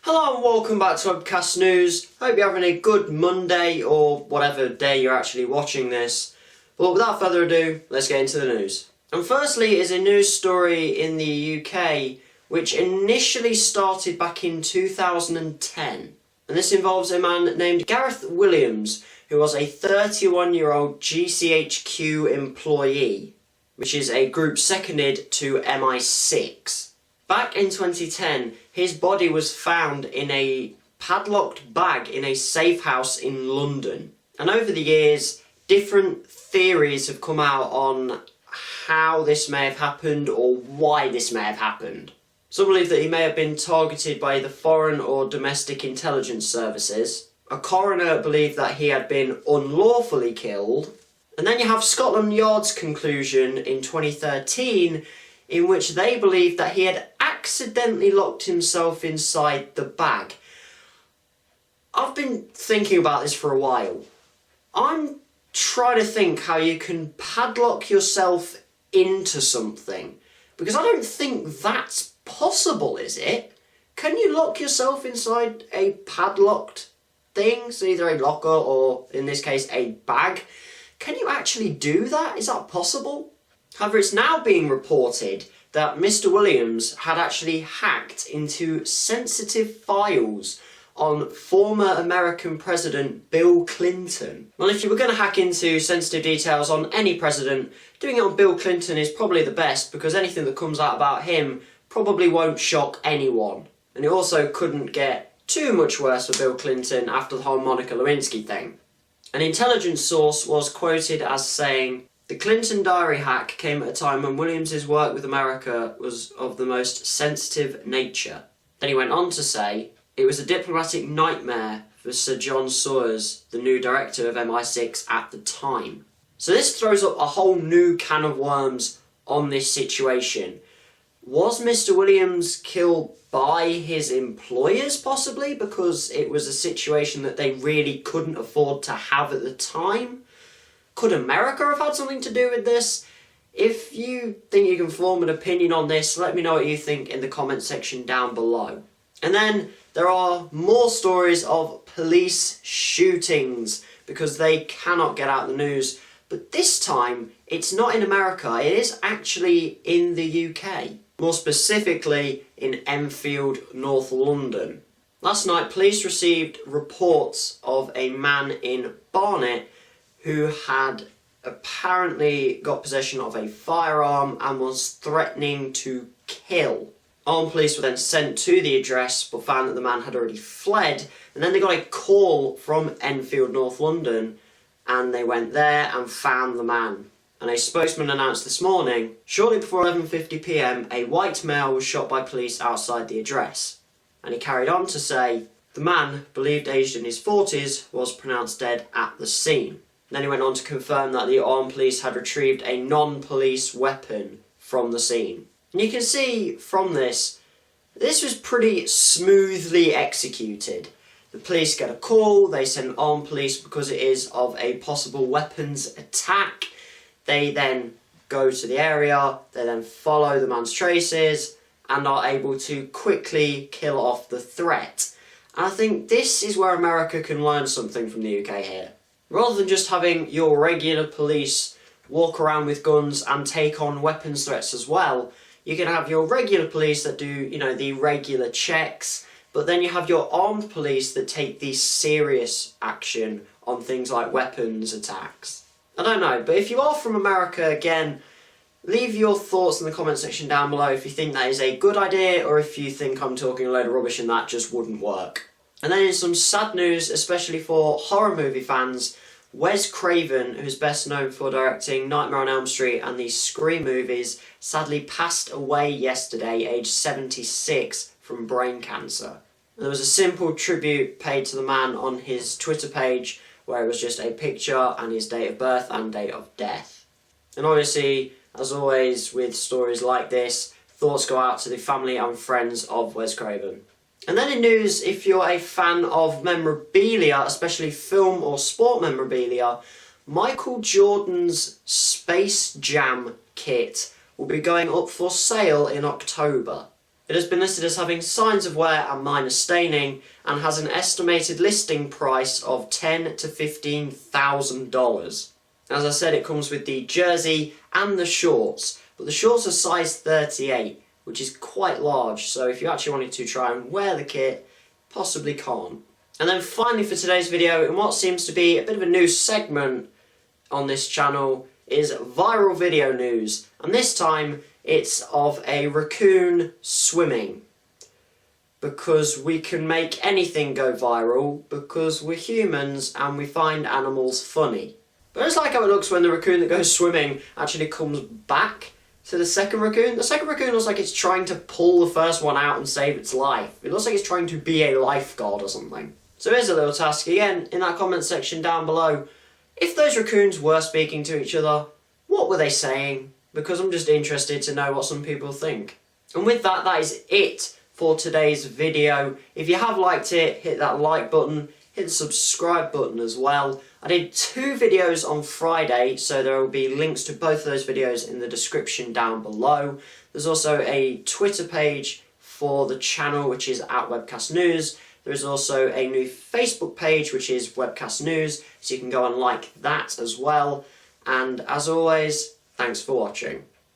Hello and welcome back to WebcastNews. Hope you're having a good Monday or whatever day you're actually watching this. But without further ado, let's get into the news. And firstly is a news story in the UK which initially started back in 2010. And this involves a man named Gareth Williams, who was a 31-year-old GCHQ employee, which is a group seconded to MI6. Back in 2010, his body was found in a padlocked bag in a safe house in London. And over the years, different theories have come out on how this may have happened or why this may have happened. Some believe that he may have been targeted by either foreign or domestic intelligence services. A coroner believed that he had been unlawfully killed. And then you have Scotland Yard's conclusion in 2013 in which they believed that he had accidentally locked himself inside the bag. I've been thinking about this for a while. I'm trying to think how you can padlock yourself into something, because I don't think that's possible, is it? Can you lock yourself inside a padlocked thing, so either a locker or, in this case, a bag? Can you actually do that? Is that possible? However, it's now being reported that Mr. Williams had actually hacked into sensitive files on former American President Bill Clinton. Well, if you were going to hack into sensitive details on any president, doing it on Bill Clinton is probably the best, because anything that comes out about him probably won't shock anyone. And it also couldn't get too much worse for Bill Clinton after the whole Monica Lewinsky thing. An intelligence source was quoted as saying, "The Clinton diary hack came at a time when Williams's work with America was of the most sensitive nature." Then he went on to say, "It was a diplomatic nightmare for Sir John Sawyers, the new director of MI6 at the time." So this throws up a whole new can of worms on this situation. Was Mr. Williams killed by his employers, possibly, because it was a situation that they really couldn't afford to have at the time? Could America have had something to do with this? If you think you can form an opinion on this, let me know what you think in the comment section down below. And then there are more stories of police shootings, because they cannot get out the news. But this time, it's not in America, it is actually in the UK. More specifically, in Enfield, North London. Last night, police received reports of a man in Barnet who had apparently got possession of a firearm and was threatening to kill. Armed police were then sent to the address but found that the man had already fled, and then they got a call from Enfield, North London, and they went there and found the man. And a spokesman announced this morning, shortly before 11:50 p.m, a white male was shot by police outside the address. And he carried on to say, the man, believed aged in his 40s, was pronounced dead at the scene. Then he went on to confirm that the armed police had retrieved a non-police weapon from the scene. And you can see from this was pretty smoothly executed. The police get a call, they send armed police because it is of a possible weapons attack. They then go to the area, they then follow the man's traces and are able to quickly kill off the threat. And I think this is where America can learn something from the UK here. Rather than just having your regular police walk around with guns and take on weapons threats as well, you can have your regular police that do, the regular checks, but then you have your armed police that take the serious action on things like weapons attacks. I don't know, but if you are from America, again, leave your thoughts in the comment section down below if you think that is a good idea or if you think I'm talking a load of rubbish and that just wouldn't work. And then in some sad news, especially for horror movie fans, Wes Craven, who's best known for directing Nightmare on Elm Street and the Scream movies, sadly passed away yesterday, aged 76, from brain cancer. And there was a simple tribute paid to the man on his Twitter page, where it was just a picture and his date of birth and date of death. And obviously, as always with stories like this, thoughts go out to the family and friends of Wes Craven. And then in news, if you're a fan of memorabilia, especially film or sport memorabilia, Michael Jordan's Space Jam kit will be going up for sale in October. It has been listed as having signs of wear and minor staining and has an estimated listing price of $10,000 to $15,000. As I said, it comes with the jersey and the shorts, but the shorts are size 38, which is quite large, so if you actually wanted to try and wear the kit, possibly can't. And then finally for today's video, in what seems to be a bit of a new segment on this channel, is viral video news, and this time it's of a raccoon swimming. Because we can make anything go viral, because we're humans and we find animals funny. But it's like how it looks when the raccoon that goes swimming actually comes back to the second raccoon. The second raccoon looks like it's trying to pull the first one out and save its life. It looks like it's trying to be a lifeguard or something. So here's a little task again, in that comment section down below. If those raccoons were speaking to each other, what were they saying? Because I'm just interested to know what some people think. And with that, that is it for today's video. If you have liked it, hit that like button, hit the subscribe button as well. I did 2 videos on Friday, so there will be links to both of those videos in the description down below. There's also a Twitter page for the channel, which is at WebcastNews. There is also a new Facebook page, which is WebcastNews, so you can go and like that as well. And as always, thanks for watching.